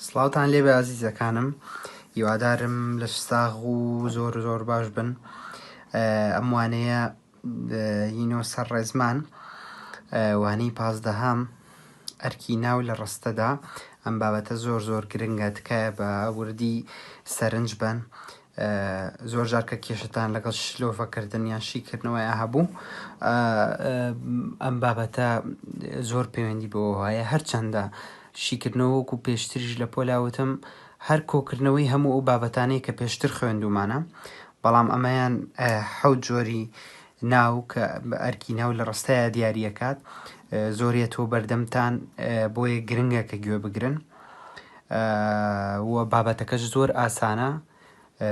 سڵاوتان لێبێ عەزیزەکانم، هیوادارم لە ساغ و زۆر باش بن. ئەم وانەیە هینۆ سەر ڕێزمان وانەی 15هەم ئەرکی ناو لە ڕستەدا. ئەم بابەتە زۆر گرنگە، تکایە بە وردی سەرنج بن. زۆر جار کە کێشتان لەگەڵ شلۆڤەکردن یان شیکردنەوەی هەبوو، ئەم بابەتە زۆر پەیوەندی بەوە هەیە. هەرچەندە شیکردنەوە وەکو پێشتریش لە پۆلاوتم هەر کۆکردنەوەی هەموو ئەو بابەتانەی کە پێشتر خوێندومانە، بەڵام ئەمەیان حەوت جۆری ناو کە ئەرکی ناو لە ڕستەیە دیاریەکات. زۆریەتەوە بەردەمتان بۆیە گرنگە کە گوێ بگرن و بابەتەکەش زۆر ئاسانە.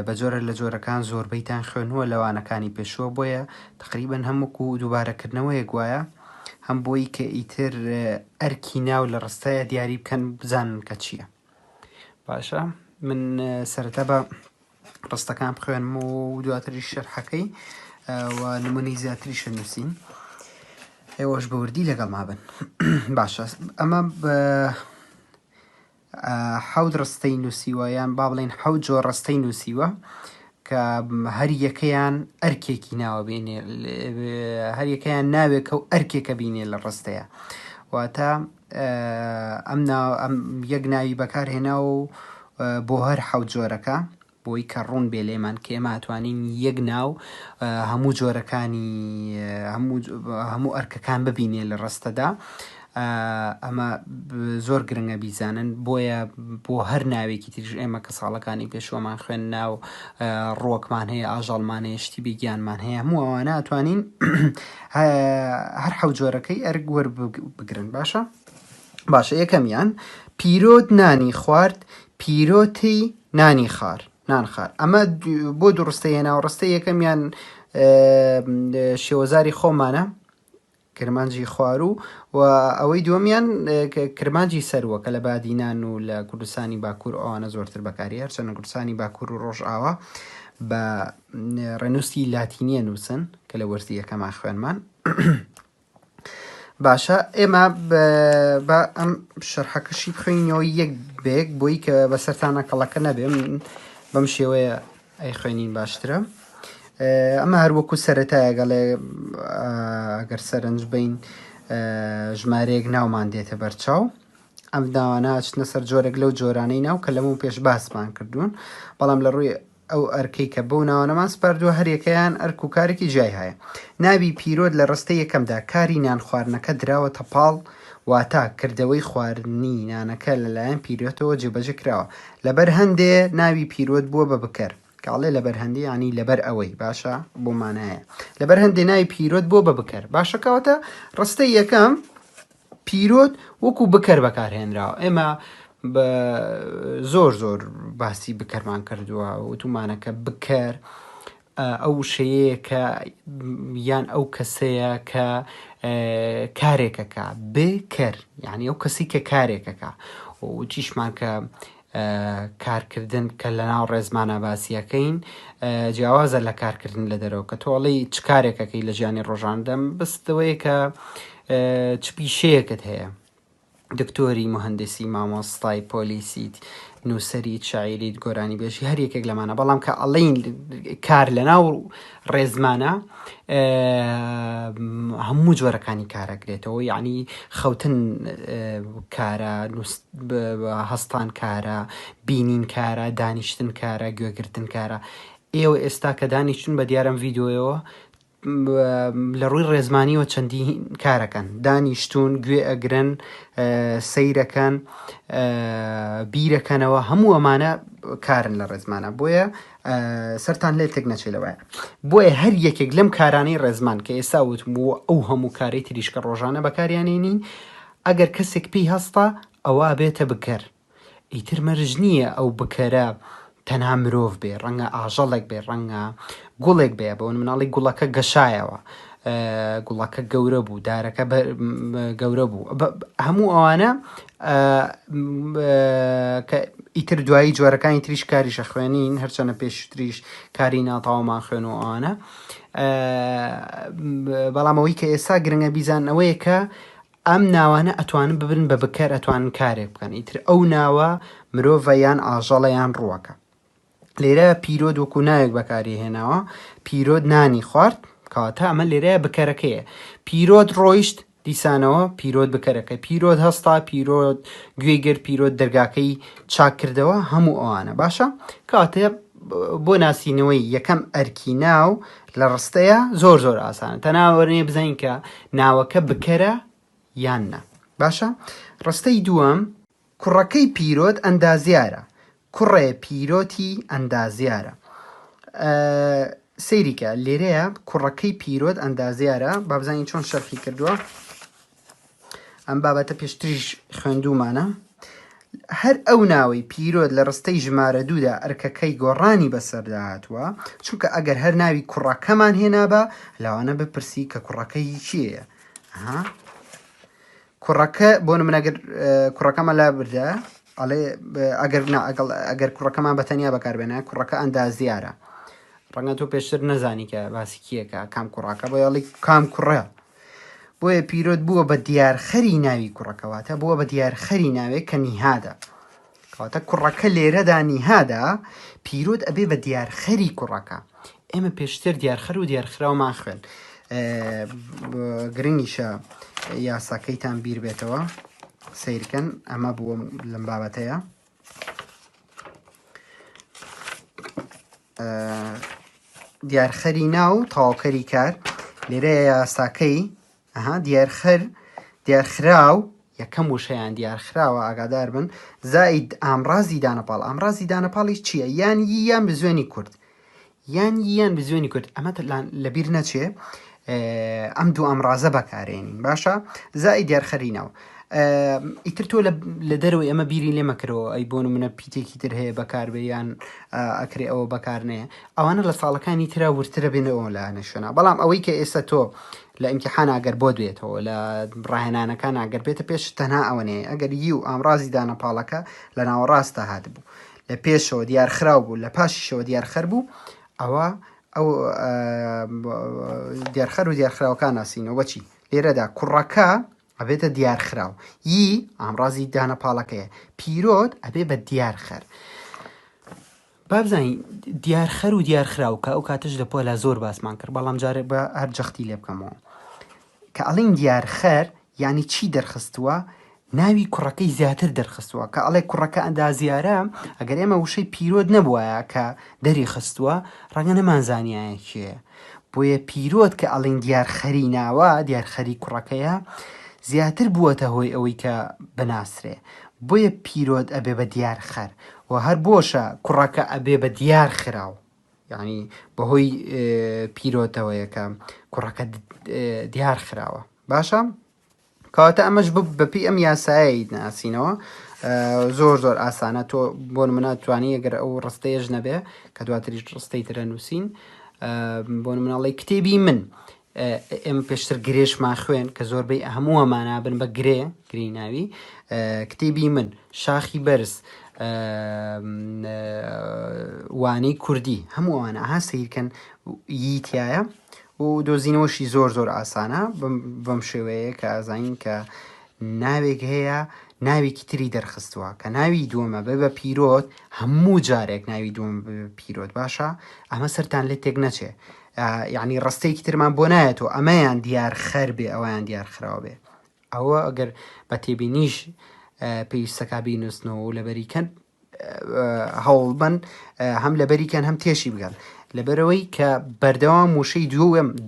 بە جۆرە لە جۆرەکان زۆربەیتان خوێنووە لەوانەکانی پێشوە، بۆیە تقریبەن هەمووکو دووبارەکردنەوەیە گوایە، هەم بۆی کە ئیتر ئەرکی ناو لە ڕستەیە دیاری بکەن بزانن کە چییە. باشە، من سەرەتا بە ڕستەکان بخوێنم و دواتری شەرحەکەی و نمونەی زیاتریشە نووسین، ئێوەش بە وردی لەگەڵ ما بن. باشە، ئەمە حەوت ڕستەی نووسیوە، یان با بڵێن حەوت جۆر ڕستەی نووسیوە کە هەر یەکەیان ئەرکێکی ناوە بینێ، هەر یەکەیان ناوێکە و ئەرکێکە بینێ لە ڕستەیە. واتە ئەم یەک ناوی بەکارهێنا و بۆ هەر حەوت جۆرەکە، بۆی کە ڕوون بێ لێمان کە ئێمە ئەتوانین یەک ناو هەموو جۆرەکانی هەموو ئەرکەکان ببینێ لە ڕستەدا. ئەمە زۆر گرنگە بیزانن، بۆیە بۆ هەر ناوێکی تریش ئێمە کە ساڵەکانی پێشوەمان خوێن ناو ڕۆکمان هەیە، ئاژەڵمان هەیە، شتی بێگیانمان هەیە، هەموو ئەوانە ئەتوانین هەر حەوت جۆرەکەی ئەرک وەربگرن. باشە، یەکەمیان پیرۆت نانی خوارد، پیرۆتی نانی خار، نان خار. ئەمە بۆ دوڕستەیە ناوڕستەی یەکەمیان شێوەزاری خۆمانە، کرمانجی خوارو، و ئەوەی دووەمیان کرمانجی سەروە کە لە بادینان و لە کوردستانی باکوور ئەوانە زۆرتر بەکاری، هەرچەندە کوردستانی باکوور و ڕۆژئاوا بە ڕێنووسی لاتینیە نووسن کە لە وەرزی یەکەما خوێنمان. باشە، ئێمە بە ئەم شەرحەکەشی بخوێنینەوە یەک بێک بۆی کە بەسەرتانە کەڵەکە نەبێ، بەم شێوەیە ئەی خوێنین باشترە. ئەمە هەروەکو سەرەتایە گەڵێ ئەگەر سەرنج بین ژمارەیەک ناومان دێتە بەرچاو. ئەم ناوانە ئەچنە سەر جۆرێک لەو جۆرانەی ناو کە لەمەوو پێش باسمان کردوون، بەڵام لە ڕووی ئەو ئەرکەی کە بەو ناوانەمان سپاردووە هەریەکەیان ئەرک و کارێکی جای هەیە. ناوی پیرۆت لە ڕستەی یەکەمدا کاری نان خواردنەکە دراوەتە پاڵ، واتە کردەوەی خواردنی نانەکە لەلایەن پیرۆتەوە جێبەجێ کراوە. لەبەر هەندێ ناوی پیرۆت بووە بە بکەر، کاڵێ لەبەر هەندێ ینی لەبەر ئەوەی. باشە، بۆ مانایە لەبەر هەندێ ناوی پیرۆت بۆ بە بکەر. باشە، کەواتە ڕستەی یەکەم پیرۆت وەکو بکەر بەکارهێنراوە. ئێمە زۆر باسی بکەرمان کردووە، وتومانەکە بکەر ئەو شەیەیە کە یان ئەو کەسەیە کە کارێکەکە، بکەر یعنی ئەو کەسی کە کارێکەکە. و چیشمان کە کارکردن کە لە ناو ڕێزمانە باسیەکەین جیاوازە لە کارکردن لە دەرەوە، کە تۆڵی چ کارێکەکەی لە ژیانی ڕۆژاندەم بستەوەی کە چ پیشەیەکت هەیە، دکتۆری، مهندسی، مامۆستای، پۆلیسیت، نووسەریت، شاعیریت، گۆرانی بێژی، هەر یەکێک لەمانە. بەڵام کە ئەڵین کار لە ناو ڕێزمانە هەموو جۆرەکانی کارەگرێتەوە، یعنی خەوتن کارە، هەستان کارە، بینین کارە، دانیشتن کارە، گوێگرتن کارە. ئێوە ئێستا کە دانیشتن بە دیارم ڤیدۆیەوە لە ڕووی ڕێزمانیەوە چەندین کارەکەن، دانیشتون، گوێ ئەگرن، سەیرەکەن، بیرەکەنەوە، هەموو ئەمانە کارن لە ڕێزمانە. بۆیە سەرتان لێ تێک نەچێت لەوەیە. بۆیە هەر یەکێک لەم کارانەی ڕێزمان کە ئێستا وتم ئەو هەموو کاری تریشکە ڕۆژانە بەکاریانێنین، ئەگەر کەسێک پێی هەستە ئەوە بێتە بکەر. ئیتر مەرج نییە ئەو بکەرە تەنها مرۆڤ بێ، ڕەنگە ئاژەڵێک بێ، ڕەنگە گوڵێک بێ. بەون مناڵی گوڵەکە گەشایەوە، گوڵەکە گەورە بوو، دارەکە گەورە بوو، هەموو ئەوانە کە ئیتر دوایی جۆرەکانی تریش کاریشە خوێنین، هەرچەنە پێشتریش کاری ناتاوەمان خوێن و ئەوانە. بەڵام ئەوەی کە ئێستا گرنگە بیزانەوەیە کە ئەم ناوانە ئەتوانن ببن بە بکەر ئەتوانن کارێک بکەن ئیتر ئەو ناوە مرۆڤە یان ئاژەڵە یان ڕووەکە لێرە پیرۆد وەکو ناوێک بەکاری هێناوە پیرۆد نانی خوارد کەواتە ئەمە لێرەیە بکەرەکەیە پیرۆد ڕۆیشت دیسانەوە پیرۆد بکەرەکە پیرۆد هەستا پیرۆد گوێگر پیرۆد دەرگاکەی چاک کردەوە هەموو ئەوانە باشە کاتێ بۆ ناسینەوەی یەکەم ئەرکی ناو لە ڕستەیە زۆر زۆر ئاسانە تەناوەرنێ بزین کە ناوەکە بکەرە یان نە باشە ڕستەی دووەم کوڕەکەی پیرۆد ئەندازیارە کوڕێ پیرۆتی ئەندازیارە سەیریکە لێرەیە کوڕەکەی پیرۆد ئەندازیارە با بزانین چۆن شەرحی کردووە ئەم بابەتە پێشتریش خوێندوومانە هەر ئەو ناوەی پیرۆد لە ڕستەی ژمارە دوودا ئەرکەکەی گۆڕانی بەسەردا هاتووە چونکە ئەگەر هەر ناوی کوڕەکەمان هێنابە لەوانە بپرسی کە کوڕەکەی چییە کوڕەکە بۆ نمونەگەر کوڕەکەمە لا بردە ئەڵێ ئەگەر کوڕەکەمان بەتەنیا بەکاربێنە کوڕەکە ئەندازیارە ڕەنگە تۆ پێشتر نەزانی کە باسی کیەکە کام کوڕاکە بۆ یاڵی کام کوڕە بۆیە پیرۆد بووە بە دیارخەری ناوی کوڕەکەواتە بووە بە دیارخەری ناوێک کە نیهادا کەواتە کوڕەکە لێرەدا نیهادا پیرۆد ئەبێ بە دیارخەری کوڕەکە ئێمە پێشتر دیارخەر و دیارخراومان خوێن گرنگیشە یاساکەیتان بیر بێتەوە سیرکەن ئەمە بووە لەم بابەتەیە دیارخەری ناو تەواوکەری کار لێرەیە یاساکەی دیارخراو یەکەم وشەیان دیارخراوە ئاگادار بن زائید ئامڕازی دانەپاڵ ئامڕازی دانەپاڵی چییە یان یان بە زوێنی کورد یان بە زوێنی کورد ئەمە لەبیر نەچێ ئەم دوو ئەمڕازە بەکارێنین باشە زائید دیارخەری ناو ئیتر تۆ لە دەرەوەی ئەمە بیری لێ مەکرەوە ئەی بۆ منە پیتێکی تر هەیە بەکاربێ یان ئەکرێ ئەوە بەکارنەیە ئەوانە لە ساڵەکانی ترا ورترە بێنەوە لە نەشوێنە بەڵام ئەوەی کە ئێستا تۆ لە ئیمتیحان ئەگەر بۆ دوێتەوە لە ڕاهێنانەکان ئەگەر بێتە پێش تەنها ئەوەنەیە ئەگەر و ئامڕازی دانەپاڵەکە لە ناوەڕاستە هاتبوو لە پێشەوە دیارخراو بوو لە پاشیشەوە دیارخەر بوو ئەوە ئەو دیارخەر و دیارخراوەکان ناسینەوە چی لێرەدا کوڕەکە ئەبێتە دیارخراو ئامڕازی دانەپاڵەکەیە پیرۆد ئەبێ بە دیارخەر با بزانین دیارخەر و دیارخراوکە ئەو کاتش دەپۆ لە زۆر باسمان کرد بەڵام جارێک بە هەر جەختی لێ بکەمەوە کە ئەڵین دیارخەر یعنی چی دەرخستووە ناوی کوڕەکەی زیاتر دەرخستووە کە ئەڵێ کوڕەکە ئەندازیارە ئەگەر ئێمە وشەی پیرۆد نەبووایە کە دەری خستووە ڕەنگە نەمانزانیایە کێ بۆیە پیرۆد کە ئەڵین دیارخەری ناوە دیارخەری کوڕەکەیە زیاتر بووەتە هۆی ئەوەی کە بناسرێ بۆیە پیرۆد ئەبێ بە دیارخەر و هەر بۆشە کوڕەکە ئەبێ بە دیارخراو یعنی بەهۆی پیرۆتەوەیە کە کوڕەکە دیارخراوە باشە کەواتە ئەمەش بەپی ئەم یاسایەی ناسینەوە زۆر زۆر ئاسانە تۆ بۆ منە توانی ئەگەر ئەو ڕستەیەش نەبێ کە دواتریش ڕستەی ترە نووسین بۆ مناڵی کتێبی من ئێمە پێشتر گرێشمان خوێن کە زۆربەی هەموو ئەمانابن بە گری ناوی کتێبی من شاخی بەرز وانەی کوردی هەموو ئەوانە سیرکەن ییتایە و دۆزینەوەشی زۆر زۆر ئاسانە بەم شێوەیە کە ئازانین کە ناوێک هەیە ناوێکی تری دەرخستووە کە ناوی دووەمە بە پیرۆت هەموو جارێک ناوی دووەم پیرۆت باشە ئەمە سەرتان لێ تێک نەچێ یعنی ڕستەیەکی ترمان بۆ نایەتەوە ئەمەیان دیارخەر بێ ئەویان دیارخراوە بێ ئەوە ئەگەر بە تێبینیش پێویستەکە بینووسنەوە و لەبەریکەن هەوڵبن هەم لەبەریکەن هەم تێشی بگەن لەبەرەوەی کە بەردەوام وشەی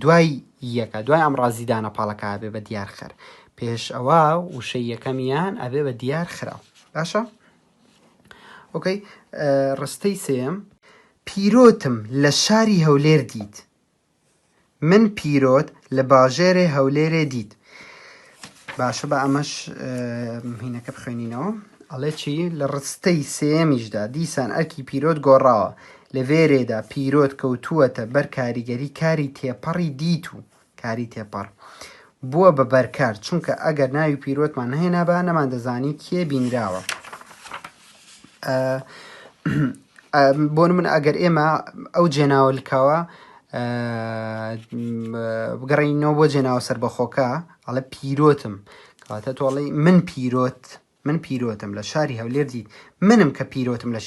دوای یەکە دوای ئەمڕازی دانەپاڵەکە ئەبێ بە دیارخەر پێش ئەوە وشەی یەکەمیان ئەبێ بە دیارخراو باشە ئۆکەی ڕستەی سێم پیرۆتم لە شاری هەولێر دیت من پیرۆت لە باژێرێ هەولێرێ دیت باشە بە ئەمەش هینەکە بخوێنینەوە ئەڵێ چی لە ڕستەی سێمیشدا دیسان ئەرکی پیرۆت گۆڕاوە لە وێرێدا پیرۆت کەوتووەتە بەر کاریگەری کاری تێپەڕی دیت و کاری تێپەڕ بووە بە بەرکار چونکە ئەگەر ناوی پیرۆتمان نهێنابە نەمان دەزانی کێ بینراوە بۆ من ئەگەر ئێمە ئەو جێناوەلکەوە بگەڕینەوە بۆ جێناوە سەربەخۆکە ئەڵێ پیرۆتم کەواتە تۆڵی من پیرۆتم لە شاری هەولێر دیت منم کە پیرۆتم لە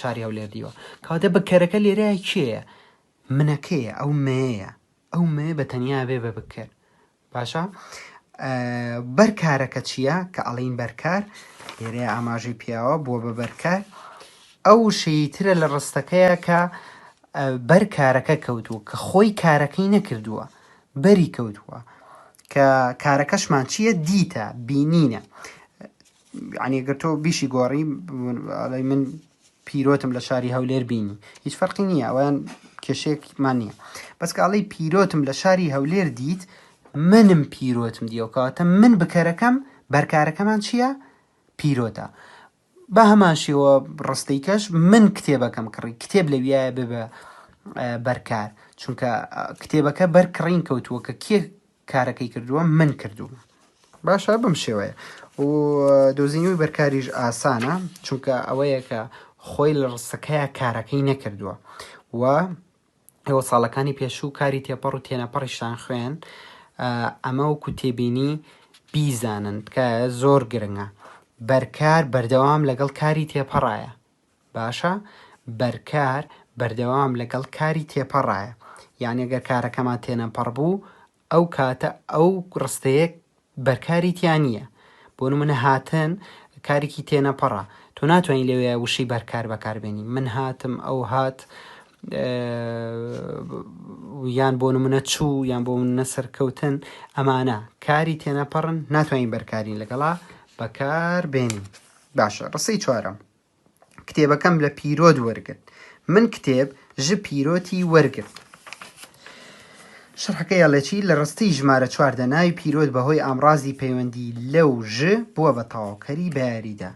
شاری هەولێر دیوە کەواتە بەکەرەکە لێرەیە کێیە منەکەیە ئەو مەیە ئەو مێ بە تەنیا بێ بە بکر باشە بەرکارەکە چییە کە ئەڵین بەرکار لێرەیە ئاماژەی پیاوە بووە بە بەرکار ئەو شەیترە لە ڕستەکەیە کە بەرکارەکە کەوتووە کە خۆی کارەکەی نەکردووە بەری کەوتووە کە کارەکەشمان چییە دیتە بینینە عنی گەر تۆ بیشی گۆڕی من پیرۆتم لە شاری هەولێر بینی هیچ فەرقی نییە ئەویان کێشەیەکمان نییە بەس کە ئەڵی پیرۆتم لە شاری هەولێر دیت منم پیرۆتم دیەوەکەواتە من بکەرەکەم بەرکارەکەمان چییە پیرۆتە بە هەمان شێوە ڕستەی کەش من کتێبەکەم کڕی کتێب لەویایە ببە بەرکار چونکە کتێبەکە بەرکڕین کەوتووە کە کێ کارەکەی کردووە من کردووە باشە بم شێوەیە و دۆزینەوەی بەرکاریش ئاسانە چونکە ئەوەیە کە خۆی لە ڕستەکەیە کارەکەی نەکردووە و ئێوە ساڵەکانی پێشوو کاری تێپەڕ و تێنەپەڕیشتان خوێن ئەمە وەکو تێبینی بیزانن کە زۆر گرنگە بەرکار بەردەوام لەگەڵ کاری تێپەڕایە باشە بەرکار بەردەوام لەگەڵ کاری تێپەڕایە یعنی ئەگەر کارەکەمان تێنەپەڕ بوو ئەو کاتە ئەو ڕستەیەک بەرکاری تیان نییە بۆ نمونە هاتن کارێکی تێنەپەڕە تۆ ناتوانین لەوێ وشەی بەرکار بەکاربێنی من هاتم ئەو هات یان بۆ نمونە چوو یان بۆ منە سەرکەوتن ئەمانە کاری تێنەپەڕن ناتوانین بەرکارین لەگەڵا بەکار بێنین باشە ڕستەی چوارەم کتێبەکەم لە پیرۆت وەرگرت من کتێب ژ پیرۆتی وەرگرت شەرحەکەی ئەڵێکی لە ڕستەی ژمارە چواردە ناوی پیرۆت بەهۆی ئامڕازی پەیوەندی لەو ژ بووە بە تەواوکەری بەیاریدا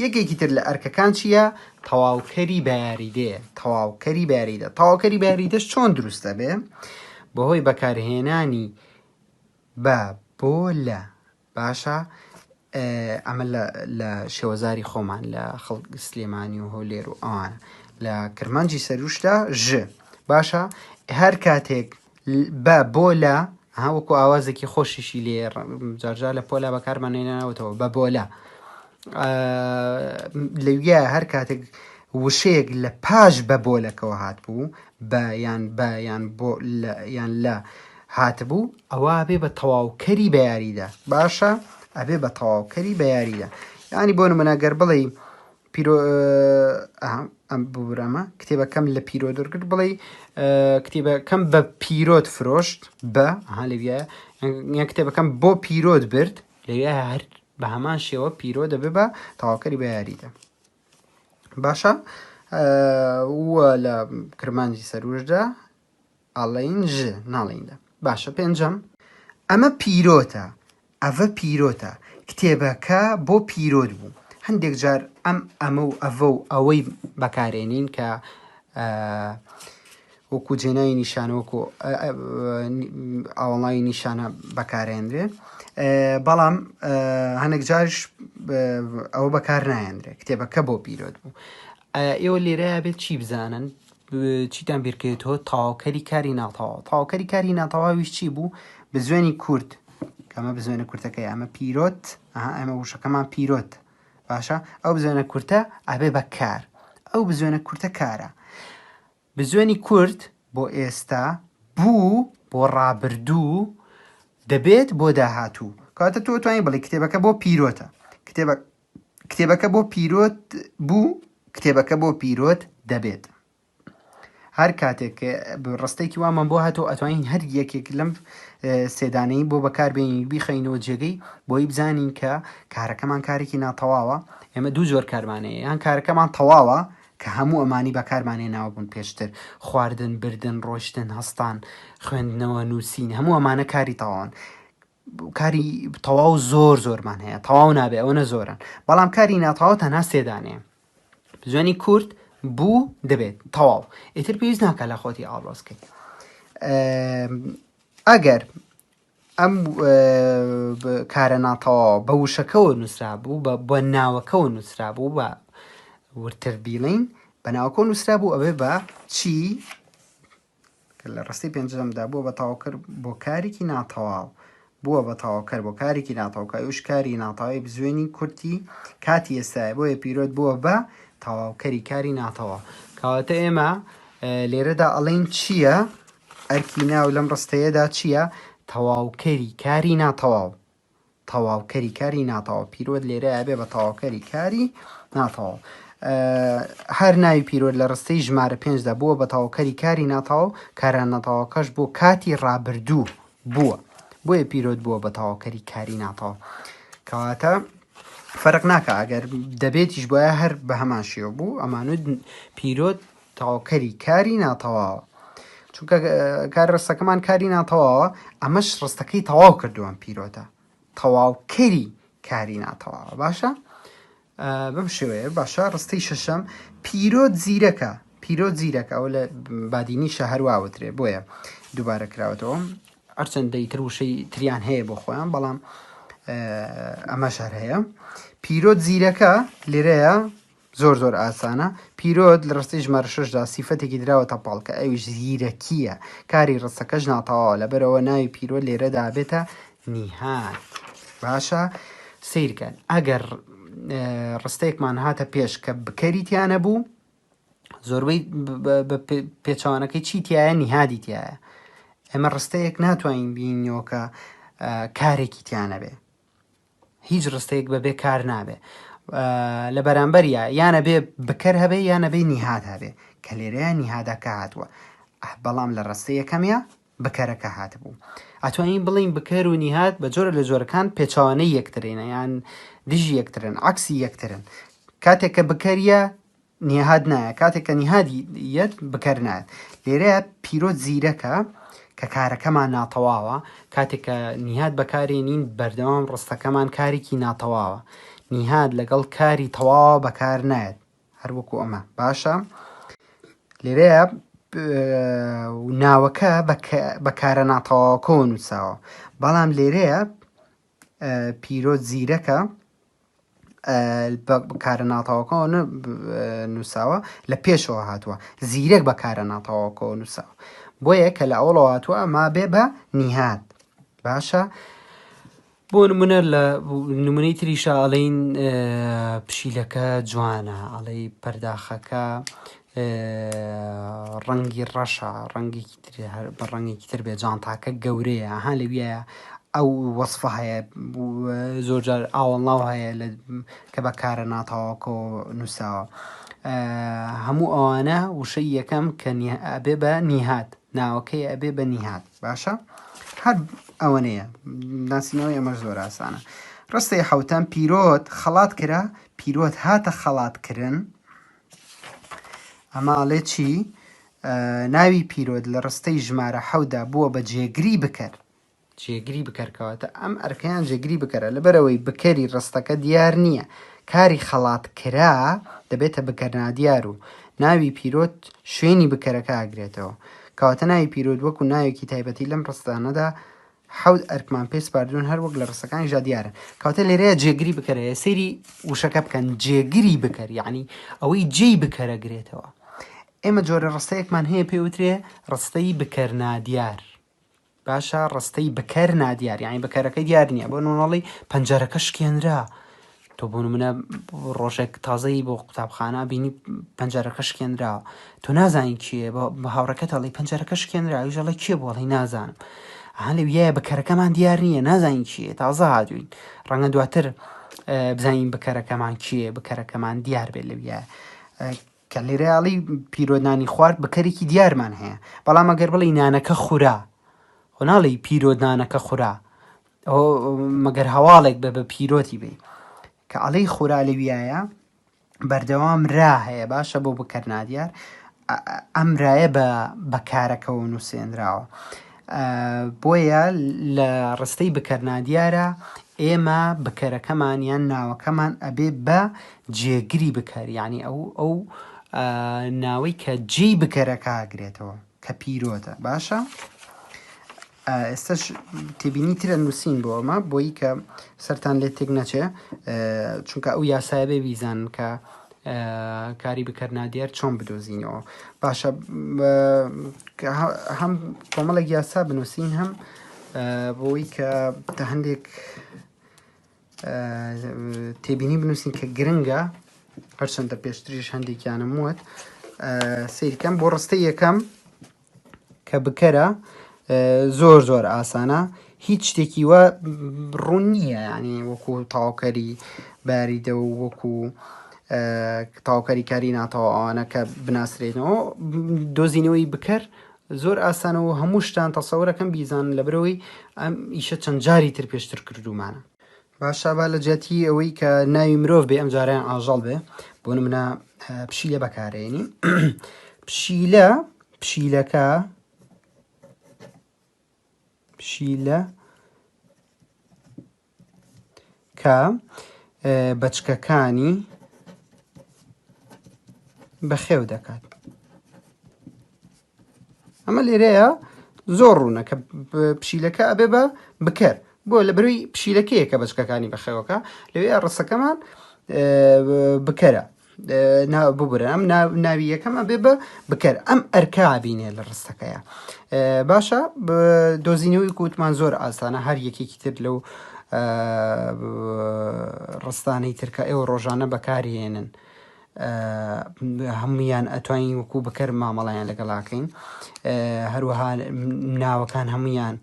یەکێکی تر لە ئەرکەکان چییە تەواوکەری بەیاریدەیە تەواوکەری بەیاریدە تەواوکەری بەیاریدەش چۆن دروستە بێ بەهۆی بەکارهێنانی بە بۆ لە باشە ئەمە لە شێوەزاری خۆمان لە خەڵک سلێمانی و هەولێر و ئەوانە لە کرمانجی سەروشدا ژ باشە هەر کاتێک بە بۆ لە وەکو ئاوازێکی خۆشیشی لێ جارجار لە پۆلا بەکارمانێناوەتەوە بە بۆ لە لەویە هەر کاتێک وشەیەک لە پاش بە بۆلەکەەوە هات بوو بە یان بۆ یان لە هاتبوو ئەوە بێ بە تەواوکەری بەیاریدا باشە ئەبێ بە تەواوکەری بەیاریدا یعنی بۆ نمونە گەر بڵێ ئەم بورەمە کتێبەکەم لە پیرۆ دەرگرت بڵێ کتێبەکەم بە پیرۆت فرۆشت بە لەویە یان کتێبەکەم بۆ پیرۆت برد لەویە هەر بە هەمان شێوە پیرۆ دەبێ بە تەواوکەری بەیاریدا باشە وە لە کرمانجی سەروشدا ئەڵین ژ ناڵیندا باشە پێنجەم ئەمە پیرۆتە ئەڤە پیرۆتە کتێبەکە بۆ پیرۆت بوو هەندێک جار ئەمە و ئەڤە و ئەوەی بەکارێنین کە وەکو جێناوی نیشانە وەکو ئاوەڵاوی نیشانە بەکارێنرێ بەڵام هەندێک جارش ئەوە بەکار نایەنرێ کتێبەکە بۆ پیرۆت بوو ئێوە لێرەیە بێت چی بزانن چیتان بیرکەوێتەوە تەواوکەری کاری ناتەواو تەواوکەری کاری ناتەواویش چی بوو بە زوێنی کورد کەمە بە زوێنە کورتەکەی ئەمە پیرۆت ئەمە وشەکەمان پیرۆت باشە ئەو بزوێنە کورتە ئەبێ بە کار ئەو بزوێنە کورتە کارە بزوێنی کورد بۆ ئێستا بوو بۆ ڕابردوو دەبێت بۆ داهاتوو کاتە تۆ توانین بڵێ کتێبەکە بۆ پیرۆتە کتێبەکە بۆ پیرۆت بوو کتێبەکە بۆ پیرۆت دەبێت هەر کاتێک ڕستێکی وامان بۆ هاتەوە ئەتوانین هەر یەکێک لەم سێدانەی بۆ بەکاربێنین بیخەینەوە جێگەی بۆی بزانین کە کارەکەمان کارێکی ناتەواوە ئێمە دوو زۆر کارمانەیە یان کارەکەمان تەواوە کە هەموو ئەمانی بەکارمانێ ناوە بوون پێشتر خواردن بردن ڕۆشتن هەستان خوێندنەوە نووسین هەموو ئەمانە کاری تەواون کاری تەواو زۆر زۆرمان هەیە تەواو نابێ ئەوە زۆرن بەڵام کاری ناتەواو تەنها سێدانەیە زوێنی کورد بوو دەبێت تەواو ئیتر پێویست ناکە لە خۆتی ئاڵۆزکەیت ئەگەر ئەم کارە ناتەواو بە وشەکەەوە نووسرا بوو بە ناوەکەەوە نووسرا بوو بە ورتر بیڵین بە ناوەکە نووسرا بوو ئەوێ بە چی کە لە ڕستی پێنجەمدا بووە بە تەواوکرد بۆ کارێکی ناتەواو بووە بە تەواوکەر بۆ کارێکی ناتەواو ئەوش کاری ناتەواوی بزوێنی کورتی کاتی ئێستای بۆیە پیرۆت بووە بە تەواوکەری کاری ناتەواو. کەواتە ئێمە لێرەدا ئەڵێن چییە؟ ئەرکی ناو لەم ڕستەیەدا چییە؟ تەواوکەری کاری ناتەواو. تەواوکەری کاری ناتەواو پیرۆت لێرەیە بێ بە تەواوکەری کاری ناتەواو. هەر ناوی پیرۆت لە ڕستەی ژمارە 5دا بووە بە تەواوکەری کاری ناتەواو کاران ناتەواوکەش بۆ کاتی ڕابردوو بووە بۆیە پیرۆت بووە بە تەواوکەری کاری ناتەواو. کەواتە فەرق ناکە ئەگەر دەبێتیش بۆیە هەر بە هەمان شێوە بوو ئەمانوت پیرۆت تەواوکەری کاری ناتەواوە چونکە کار ڕستەکەمان کاری ناتەواوە ئەمەش ڕستەکەی تەواو کردووە پیرۆتە تەواوکەری کاری ناتەواوە. باشە بەم شێوەیە باشە. ڕستەی شەشەم پیرۆت زیرەکە. پیرۆت زیرەکە ئەو لە بادینیشە هەروواوترێ بۆیە دووبارە کراوەتەوە هەرچەند دەیتر وشەی تریان هەیە بۆ خۆیان بەڵام ئەمە شار هەیە. پیرۆت زیرەکە لێرەیە زۆر ئاسانە. پیرۆت لە ڕستەی ژمارە 6دا سیفەتێکی دراوەتە پاڵکە ئەویش زیرەکیە کاری ڕستەکەش ناتەواوە لەبەرەوە ناوی پیرۆت لێرەدا بێتە نیهات. باشە سیرکەن ئەگەر ڕستەیەکمان هاتە پێش کە بکەریتیانە بوو زۆربەی پێچوانەکەی چیتیایە نیهادی تایە. ئێمە ڕستەیەک ناتوانین بینەوە کە کارێکی تیانە بێ هیچ ڕستەیەک بەبێ کار نابێ لە بەرامبەریە یانە بێ بکەر هەبێ یانە بێ نیهاد هەبێ کە لێرەیە نیهادەکە هاتووە بەڵام لە ڕستەی یەکەمیە بکەرەکە هاتبوو. ئەتوانین بڵین بکەر و نیهاد بە جۆرە لە جۆرەکان پێچوانەی یەکترێنە یان دژی یەکترن عکسی یەکترن. کاتێک کە بکەریە نیهاد نایە کاتێک کە نیهادی یەت بکەر نایەت. لێرەیە پیرۆت زیرەکە کە کارەکەمان ناتەواوە کاتێک کە نیهاد بەکارێنین بەردەوام ڕستەکەمان کارێکی ناتەواوە نیهاد لەگەڵ کاری تەواوە بەکار نایەت هەر وەکو ئەمە. باشە لێرەیە ناوەکە بە کارە ناتەواوەکەوە نووساوە بەڵام لێرەیە پیرۆت زیرەکە کارە ناتەواوەکەوە نووساوە لە پێشەوە هاتووە زیرەک بە کارە ناتەواوەکەوە نووساوە بۆیە کە لە ئەوڵەوە هاتووە ئەما بێ بە نیهاد. باشە بۆ نمونە لە نمونەی تریشە ئەڵێین پشیلەکە جوانە ئەڵێ پەرداخەکە ڕەنگی ڕەشە ڕەنگێکی بە ڕەنگێکی تر بێ جانتاکە گەورەیە هەان لەویە ئەو وەسفە هەیە زۆرجار ئاوەڵناو هەیە کە بە کارە ناتەواوەکەوە نووساوە. هەموو ئەوانە وشەی یەکەم کە ئەبێ بە نیهاد ناوەکەی ئەبێ بە نیهاد. باشە هەر ئەوەنەیە ناسینەوەی ئەمەش زۆر ئاسانە. ڕستەی حەوتەم پیرۆت خەڵات کرا پیرۆت هاتە خەڵاتکردن. ئەماڵێ چی ناوی پیرۆت لە ڕستەی ژمارە 7دا بووە بە جێگری بکەر. جێگری بکەرکەواتە ئەم ئەرکەیان جێگری بکەرە لەبەرەوەی بکەری ڕستەکە دیار نییە کاری خەڵات کرا دەبێتە بکەرنادیار و ناوی پیرۆت شوێنی بکەرەکە ئاگرێتەوە. کەواتە ناوی پیرۆت وەکو ناوێکی تایبەتی لەم ڕستانەدا 7 ئەرکمان پێسپاردون هەر وەک لە ڕستەکانی ژا دیارن. کەواتە لێرەیە جێگری بکەرەیە سەیری وشەکە بکەن جێگری بکەر یعنی ئەوەی جێی بکەرەگرێتەوە. ئێمە جۆرە ڕستەیەکمان هەیە پێوترێ ڕستەی بکەرنادیار. باشە ڕستەی بکەر نادیار یعنی بەکارەکەی دیار نییە بۆ نۆڵی پەنجەرەکە شکێنرا تۆ بۆ نمونە ڕۆژێک تازەی بۆ قوتابخانە بینی پەنجەرەکە شکێنراوە تۆ نازانی کیە بە هاوڕەکەت ئەڵی پەنجەرەکە شکێنرا ئەوژەڵی کێ بۆڵی نازانم هەن لەویایە بەکەرەکەمان دیار نییە نازانین کیە تازە هاتوین ڕەنگە دواتر بزانین بکەرەکەمان کیە بکەرەکەمان دیار بێت لەویایە کە لێرەیاڵی پیرۆدانی خوارد بکەرێکی دیارمان هەیە بەڵام ئەگەر بڵی نانەکە خورا خۆناڵی پیرۆدانەکە خورا مەگەر هەواڵێک بە پیرۆتی بێ کە ئەڵەی خورا لەویایە بەردەوام را هەیە باشە بۆ بکەرنادیار ئەم رایە بە کارەکەەوە نووسێنراوە بۆیە لە ڕستەی بکەرنادیارە ئێمە بکەرەکەمان یان ناوەکەمان ئەبێ بە جێگری بکەر یعنی ئەو ناوەی کە جێی بکەرەکە ئاگرێتەوە کە پیرۆتە. باشە ئێستش تێبینی ترە نووسین بۆ ئەمە بۆی کە سەران لێ تێک نەچێ چونکە ئەو یاسایە بێ بیزان کە کاری بکەرنادیار چۆن بدۆزینەوە. باشە هەم کۆمەڵێک یاسا بنووسین هەم بۆی کە هەندێک تێبینی بنووسین کە گرنگە هەرچەندە پێشتریش هەندێکیانم وت سیرکەم بۆ ڕستەی یەکەم کە بکەرە زۆر زۆر ئاسانە هیچ شتێکی وە ڕوون نییە ینی وەکو تاواکەری باریدە و وەکو تاواکەری کاری ناتەوە ئەوانە کە بناسرێنەوە دۆزینەوەی بکەر زۆر ئاسانەوە هەموو شتان تەسەورەکەم بیزانن لە برەوەی ئەم ئیشە چەند جاری تر پێشتر کردومانە. باشە با لە جێتی ئەوەی کە ناوی مرۆڤ بێ ئەم جاریان ئاژەڵ بێ بۆ نمونە پشیلە بەکارێنی پشیلەکە کە بەچکەکانی بەخێو دەکات. ئەمە لێرەیە زۆر ڕوونە کە پشیلەکە ئەبێ بە بکەر بۆ لە بەروی پشیلەکەیە کە بەچکەکانی بەخێوەکە لەوێ ڕستەکەمان بکەرە ببرە ئەم ناوی یەکەم ئەبێ بە بکەر ئەم ئەرکا بینێ لە ڕستەکەیە. باشە دۆزینەوەی کووتمان زۆر ئاسانە هەر یەکێکی تر لەو ڕستانەی ترکە ئێوە ڕۆژانە بەکارهێنن هەمویان ئەتوانین وەکو بکەر مامەڵیان لەگەڵاکەین هەروەها ناوەکان هەمویان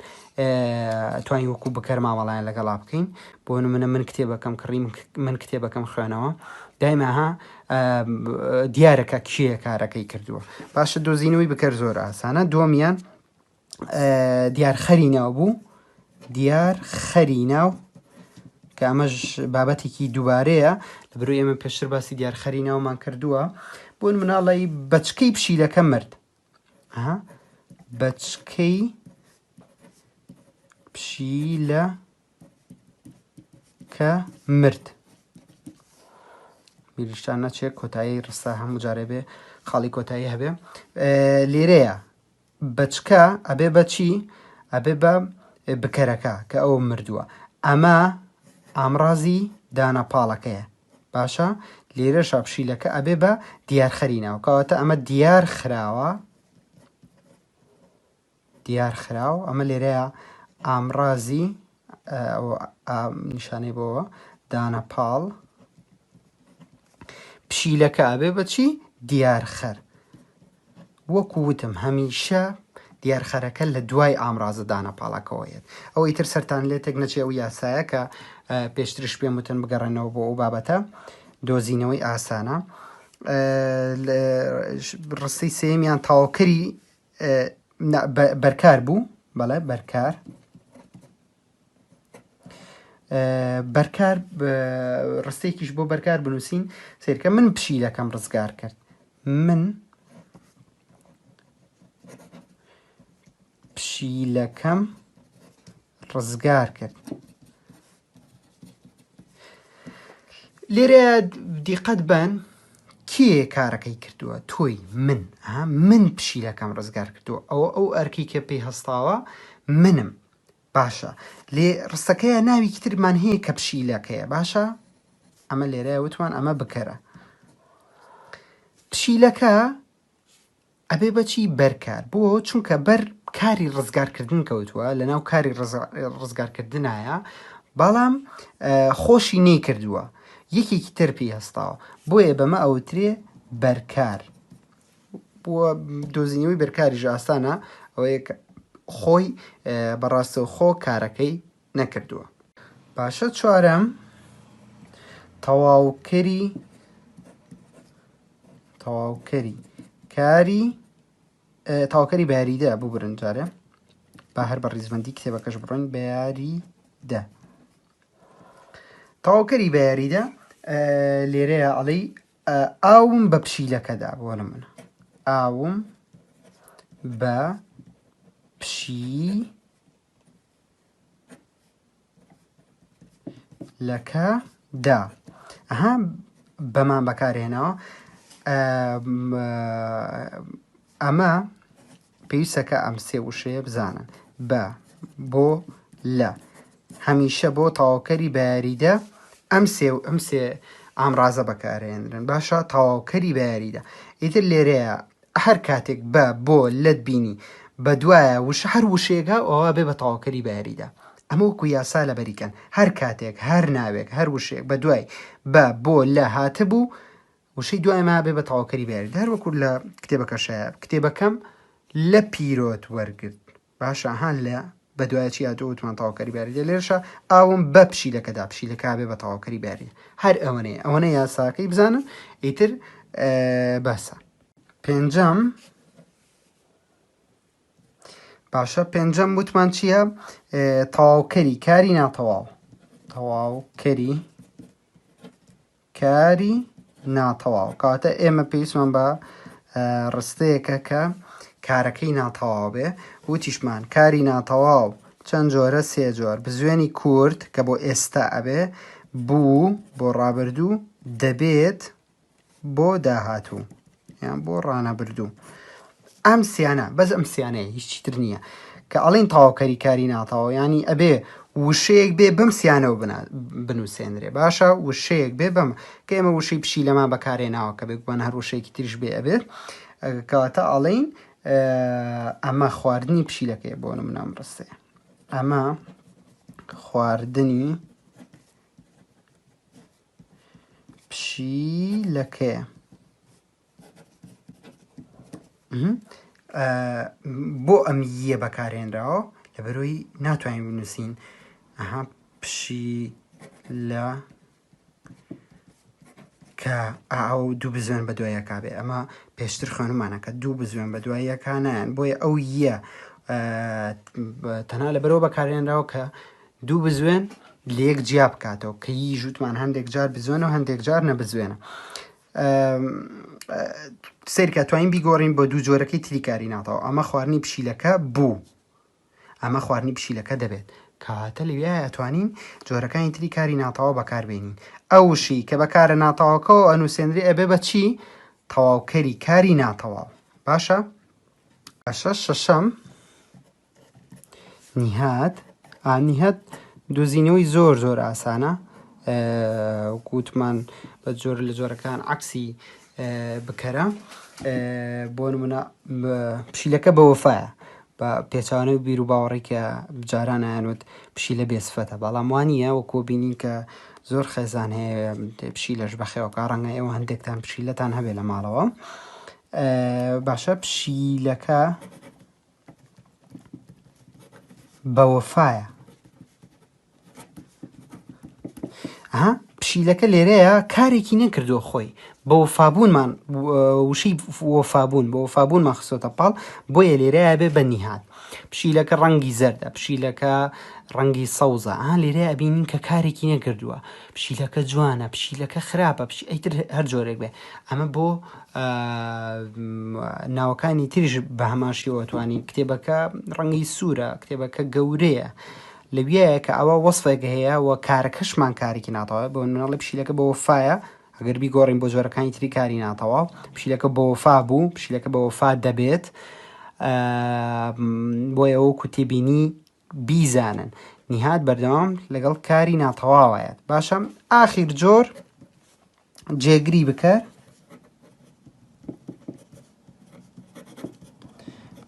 ئەتوانین وەکو بکەر مامەڵیان لەگەڵا بکەین. بۆ نمونە من کتێبەکەم کڕی من کتێبەکەم خوێنەوە دایمەها دیارەکە کێیە کارەکەی کردووە. باشە دۆزینەوەی بکەر زۆر ئاسانە. دووەمیان دیارخەری ناو بوو دیارخەری ناو کە ئەمەش بابەتێکی دووبارەیە لە بەروی ئێمە پێشتر باسی دیارخەری ناومان کردووە. بۆ مناڵی بەچکەی پشیلەکە مرد بەچکەی پشیلەکە مرد بیریشتان نەچێت کۆتایی ڕستە هەموو جارێ بێ خاڵی کۆتایی هەبێ لێرەیە بەچکە ئەبێ بەچی ئەبێ بە بکەرەکە کە ئەوە مردووە ئەمە ئامڕازی دانەپاڵەکەیە. باشە لێرەشە پشیلەکە ئەبێ بە دیارخەری ناو کەواتە ئەمە دیار خراوە ئەمە لێرەیە ئامڕازی نیشانەی بۆەوە دانەپاڵ پشیلەکە ئەبێ بەچی دیارخەر. وەکو وتم هەمیشە دیارخەرەکە لە دوای ئامڕازە دانەپاڵەکەوەیەت. ئەوەی تر سەران لێتێک نەچێ ئەو یاسایە کە پێشترش پێم وتن بگەڕێنەوە بۆ ئەو بابەتە دۆزینەوەی ئاسانە. ڕستەی سێمیان تاواکەری بەرکار بوو بەڵێ بەرکار ڕستێکیش بۆ بەرکار بنووسین سیرکە من پشیلەکەم ڕزگار کرد من پشیلەکەم ڕزگار کرد. لێرە دیقەت بن کێ کارەکەی کردووە تۆی من پشیلەکەم ڕزگار کردووە ئەو ئەرکی کە پێی هەستاوە منم. باشە لێ ڕستەکەیە ناوی ترمان هەیە کە پشیلەکەیە. باشە ئەمە لێرە وتوان ئەمە بکەرە پشیلەکە ئەبێ بەچی بەرکار بۆ چونکە بەر کاری ڕزگارکردن کەوتووە لە ناو کاری ڕزگارکردنایە بەڵام خۆشی نەیکردووە یەکێکی تر پێی هەستاوە بۆیە بەمە ئەوترێ بەرکار. بۆ دۆزینەوەی بەرکاریش ئاسانە ئەوەیە خۆی بەڕاستەوە خۆ کارەکەی نەکردووە. باشە چوارەم تەواوکەری باریدە بوو برنجارە با هەر بە ڕیزبەندی کتێبەکەش بڕۆین باریدە. تەواوکەری باریدە لێرەیە ئەڵێ ئاوم بە پشیلەکەدا بۆ منە ئاوم بە پشیلەکەدا بەمان بەکارهێنەوە ئەمە پێویستەکە ئەم سێ وشەیە بزانن بە بۆ لە هەمیشە بۆ تەواوکەری باریدە ئەم سێ ئامڕازە بەکارهێنرن. باشە تەواوکەری باریدە ئیتر لێرەیە هەر کاتێک بە بۆ لەت بینی بە دوایە وش هەر وشێکە ئەوە بێ بە تەواوکەری بەیاریدا. ئەمە وەکو یاسا لە بەریکەن هەر کاتێک هەر ناوێک هەر وشێک بە دوای بە بۆ لە هاتبوو وشەی دوای ما بێ بە تەواوکەری بەیاریدا. هەر وەکو لە کتێبەکەشایە کتێبەکەم لە پیرۆت وەرگرت باشە هەان لە بە دوایەتی هاتووتمان تەواوکەری بەیاریدا لێرشە ئاوم بە پشیلەکەدا پشیلەکە بێ بە تەواوکەری بەیاری هەر ئەوەنەیە یاساکەی بزانن ئیتر بەسە. پێنجەم باشە پێنجەم وتمان چییە؟ تەواوکەری کاری ناتەواو تەواوکەری کاری ناتەواو کاتە ئێمە پێویستمان بە ڕستەیەکە کە کارەکەی ناتەواو بێ وتیشمان کاری ناتەواو چەند جۆرە سێ جۆر بزوێنی کورد کە بۆ ئێستا ئەبێ بوو بۆ ڕابردوو دەبێت بۆ داهاتوو یان بۆ ڕانەبردوو ئەم سیانە بەس ئەم سیانەیە هیچی تر نییە کە ئەڵین تەواوکەری کاری ناتەواو ینی ئەبێ وشەیەک بێ بەم سیانەوە بنووسێنرێ باشە وشەیەک بێ بەم کە ئێمە وشەی پشی لەما بەکارێناوە کە بێکبوون هەر وشەیەکی تریش بێ ئەبێت کەواتە ئەڵین ئەمە خواردنی پشیلەکەی بۆ نمونام ڕستەیە ئەمە خواردنی پشیلەکەیە بۆ ئەم یە بەکارهێنراوە لەبەرەوەی ناتوانین بنووسین ئەها پشیلە کە ئاو دوو بزوێن بە دوایەکە بێ ئەمە پێشتر خوێنمانەکە دوو بزوێن بە دوایەکانیان بۆیە ئەو یە تەنها لەبەرەوە بەکارهێنراوە کە دوو بزوێن لە یەک جیا بکاتەوە کە یی ژووتمان هەندێک جار بزوێنە و هەندێک جار نەبزوێنە. سیرکە توانین بیگۆڕین بۆ دوو جۆرەکەی تری کاری ناتەوە ئەمە خواردنی پشیلەکە بوو ئەمە خواردنی پشیلەکە دەبێت کەواتە لەوێ ئەتوانین جۆرەکانی تری کاری ناتەوە بەکاربێنین ئەوشی کە بەکارە ناتەواوەکەەوە ئەنووسێنرێ ئەبێ بە چی تەواوکەری کاری ناتەواو باشە. شەشەم نیهات نیهات دۆزینەوەی زۆر زۆر ئاسانە گوتمان بە جۆر لە جۆرەکان عەکسی بکەرە بۆ نمونە پشیلەکە بە وەفایە بە پێچوانەی بیر و باوەڕی کە جاران ئایانوت پشیلە بێسفەتە بەڵام وانە وەکۆ بینین کە زۆر خێزان هەیە پشیلەش بەخێوەکە ڕەنگە ئێوە هەندێکتان پشیلەتان هەبێ لە ماڵەوە باشە پشیلەکە بە وەفایە پشیلەکە لێرەیە کارێکی نەکردووە خۆی بە وەفابوونمان وشەی وەفابوون بە وەفابوونمان خستۆتە پاڵ بۆیە لێرەیە بێ بە نیهات پشیلەکە ڕەنگی زەردە پشیلەکە ڕەنگی سەوزە لێرەیە ئەبینین کە کارێکی نەکردووە پشیلەکە جوانە پشیلەکە خراپە ئەیتر هەر جۆرێک بێ ئەمە بۆ ناوەکانی تریش بە هەماشیەوە توانی کتێبەکە ڕەنگی سوورە کتێبەکە گەورەیە لەویەیە کە ئەوە وەسفێکە هەیە و کارەکەشمان کارێکی ناتەوە بۆ مناڵی پشیلەکە بە وەفایە ئەگەر بیگۆڕین بۆ جۆرەکانی تری کاری ناتەوە پشیلەکە بە وەفا بوو پشیلەکە بە وەفا دەبێت بۆیە وەکو تێبینی بیزانن نیهات بەردەوام لەگەڵ کاری ناتەواوایەت باشە. ئاخیر جۆر جێگری بکە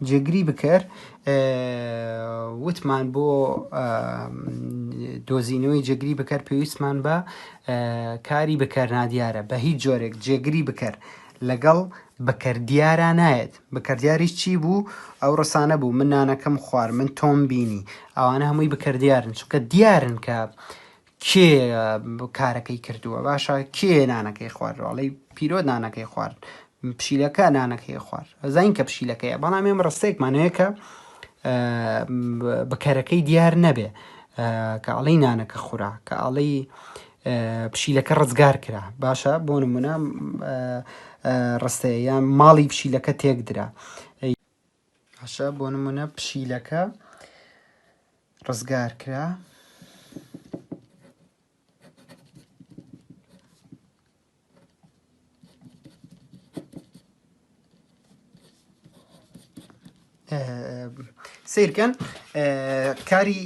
جێگری بکەر وتمان بۆ دۆزینەوەی جێگری بکەر پێویستمان بە کاری بەکارنادیارە بە هیچ جۆرێک جێگری بکەر لەگەڵ بەکەردیارە نایەت بەکەردیاریش چی بوو ئەو ڕسانە بوو من نانەکەم خوار من تۆم بینی ئەوانە هەمووی بەکەردیارن چونکە دیارن کە کێ کارەکەی کردووە باشە کێ نانەکەی خواردەوەڵی پیرۆ نانەکەی خوارد پشیلەکە نانەکەی خوارد ئەزین کە پشیلەکەیە بەڵام ئێمە ڕستەیەکمانەیە کە بەکارەکەی دیار نەبێ کە ئەڵەی نانەکە خورا کە ئەڵەی پشیلەکە ڕزگار کرا باشە بۆ نمونە ڕستەیە یان ماڵی پشیلەکە تێک درا باشە بۆ نمونە پشیلەکە ڕزگار کرا سیرکەن کاری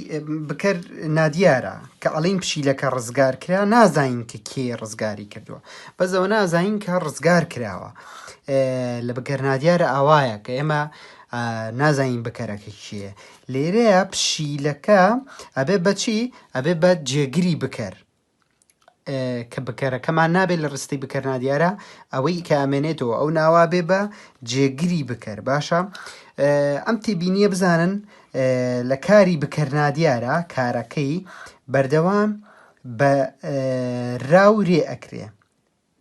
بکەر نادیارە کە ئەڵین پشیلەکە ڕزگار کرا نازانین کە کێ ڕزگاری کردووە بەزەوە نازانین کە ڕزگار کراوە لە بەکەر نادیارە ئاوایە کە ئێمە نازانین بکەرەکە چیە. لێرەیە پشیلەکە ئەبێ بەچی ئەبێ بە جێگری بکەر کە بکەرەکەمان نابێت لە ڕستی بکەرنا دیارە ئەوەی کە ئەمێنێتەوە ئەو ناوا بێ بە جێگری بکەر. باشە ئەم تێبینیە بزانن لە کاری بکەرنا دیارە کارەکەی بەردەوام بە راورێ ئەکرێ.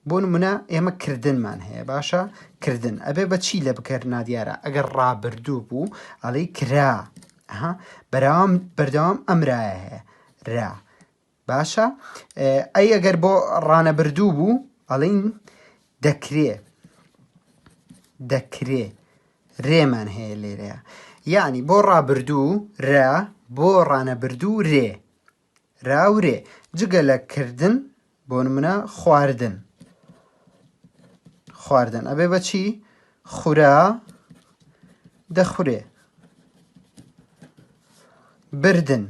بۆ نمونە ئێمە کردنمان هەیە باشە کردن ئەبێ بە چی لە بکەرنا دیارە ئەگەر ڕابردوو بوو ئەڵێ کرا بەردەوام ئەمرایە هەیە را باشە ئەی ئەگەر بۆ ڕانەبردوو بوو ئەڵین دەکرێ رێمان هەیە لێرەیە یعنی بۆ ڕابردوو را بۆ ڕانەبردوو رێ راورێ جگە لە کردن بۆ نمونە خواردن ئەبێ بەچی خورا دەخورێ بردن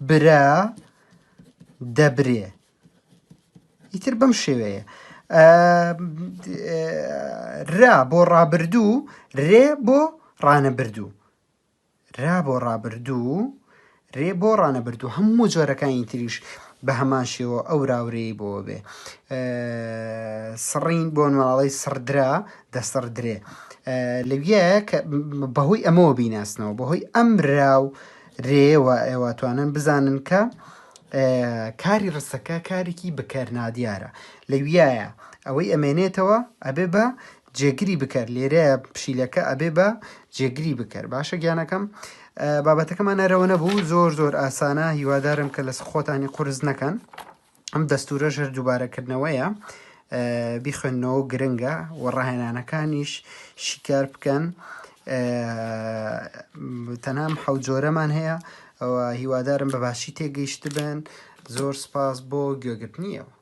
برا دەبرێ ئیتر بەم شێوەیە. را بۆ ڕابردوو رێ بۆ ڕانەبردوو را بۆ ڕابردوو رێ بۆ ڕانەبردوو هەموو جۆرەکانی تریش بە هەمان شێوە ئەو راورەی بۆ بێ. سڕین بۆ نواڵەی سڕدرا دەسڕدرێ لەویە کە بەهۆی ئەمەوە بیناسنەوە بەهۆی ئەم راو رێوە ئێواتوانن بزانن کە کاری ڕستەکە کارێکی بکەرنا دیارە لەویایە ئەوەی ئەمێنێتەوە ئەبێ بە جێگری بکەر لێرەیە پشیلەکە ئەبێ بە جێگری بکەر. باشە گیانەکەم بابەتەکەمان ئەرەوە نەبوو زۆر ئاسانە هیوادارم کە لە خۆتانی قورس نەکەن. ئەم دەستورە ژەر دووبارەکردنەوەیە بیخوێنەوە گرنگە و ڕاهێنانەکانیش شیکار بکەن. تەنام حەوت جۆرەمان هەیە ئەوە هیوادارم بەباشی تێگەیشت بن. زۆر سپاس بۆ گوێگرتنیەوە.